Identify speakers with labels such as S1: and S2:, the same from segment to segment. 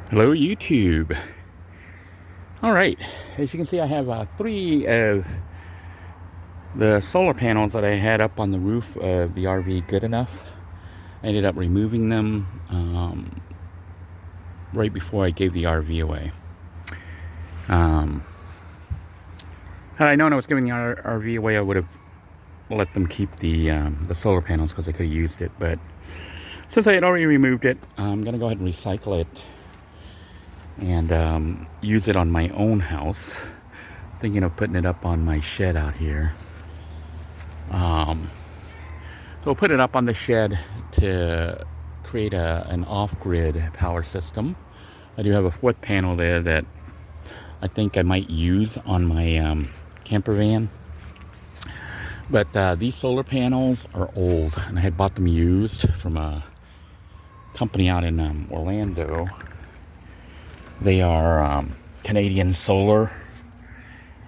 S1: Hello YouTube. Alright, as you can see I have three of the solar panels that I had up on the roof of the RV good enough. I ended up removing them right before I gave the RV away. Had I known I was giving the RV away, I would have let them keep the solar panels because they could have used it, but since I had already removed it, I'm going to go ahead and recycle it and use it on my own house. Thinking of putting it up on my shed out here. So we'll put it up on the shed to create an off-grid power system. I do have a fourth panel there that I think I might use on my camper van. But these solar panels are old, and I had bought them used from a company out in Orlando. They are Canadian Solar,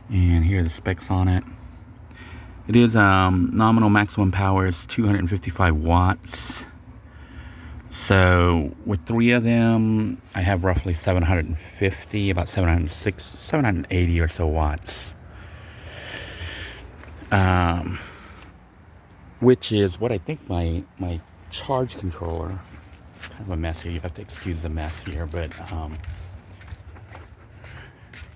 S1: and here are the specs on it. It is nominal maximum power is 255 watts. So with three of them, I have roughly 750, about 706, 780 or so watts. Which is what I think my charge controller, kind of a mess here, you have to excuse the mess here, but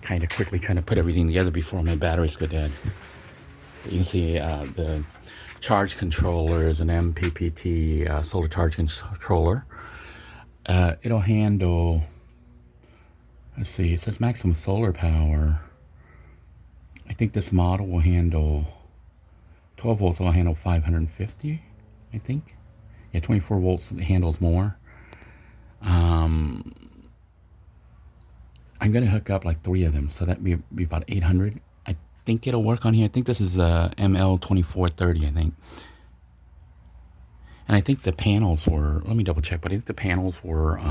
S1: kind of quickly trying to put everything together before my batteries go dead. You can see the charge controller is an MPPT solar charge controller. It'll handle, let's see, it says maximum solar power. I think this model will handle 12 volts, will handle 550, I think. Yeah, 24 volts handles more. I'm going to hook up like three of them, so that'd be about 800. I think it'll work on here. I think this is ML2430, I think. And I think the panels were, let me double check, but I think the panels were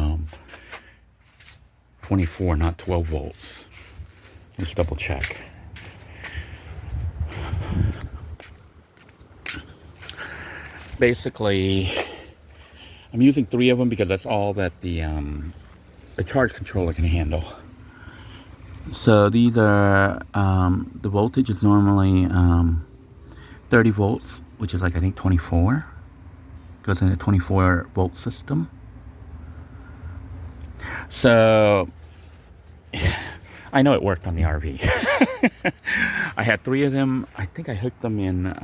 S1: 24, not 12 volts. Let's double check. Basically, I'm using three of them because that's all that the charge controller can handle. So these are, the voltage is normally 30 volts, which is like I think 24. Goes in a 24 volt system. So I know it worked on the RV. I had three of them. I think I hooked them in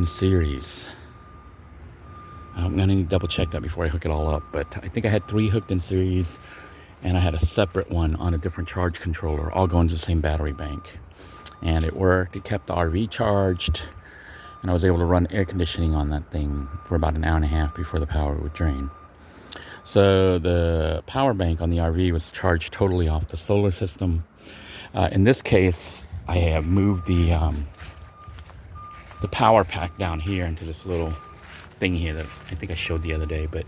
S1: series. I'm gonna need to double check that before I hook it all up, but I think I had three hooked in series, and I had a separate one on a different charge controller, all going to the same battery bank. And it worked. It kept the RV charged, and I was able to run air conditioning on that thing for about an hour and a half before the power would drain. So the power bank on the RV was charged totally off the solar system. In this case, I have moved the power pack down here into this little thing here that I think I showed the other day. But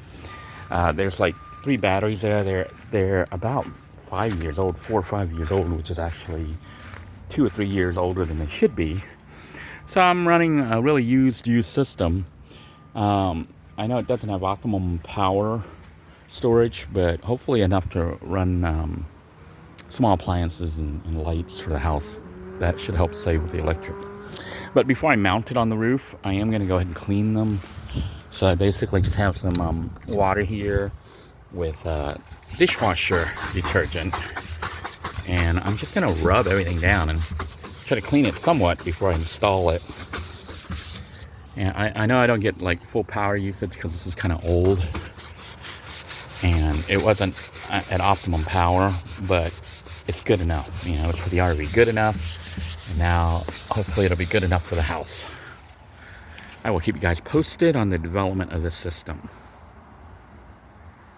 S1: there's like three batteries there. They're about 5 years old, 4 or 5 years old, which is actually 2 or 3 years older than they should be. So I'm running a really used system. I know it doesn't have optimum power storage, but hopefully enough to run small appliances and lights for the house. That should help save with the electric. But before I mount it on the roof, I am going to go ahead and clean them. So I basically just have some water here with dishwasher detergent. And I'm just going to rub everything down and try to clean it somewhat before I install it. And I know I don't get like full power usage because this is kind of old. And it wasn't at optimum power, but it's good enough. You know, it's for the RV good enough. And now, hopefully it'll be good enough for the house. I will keep you guys posted on the development of this system.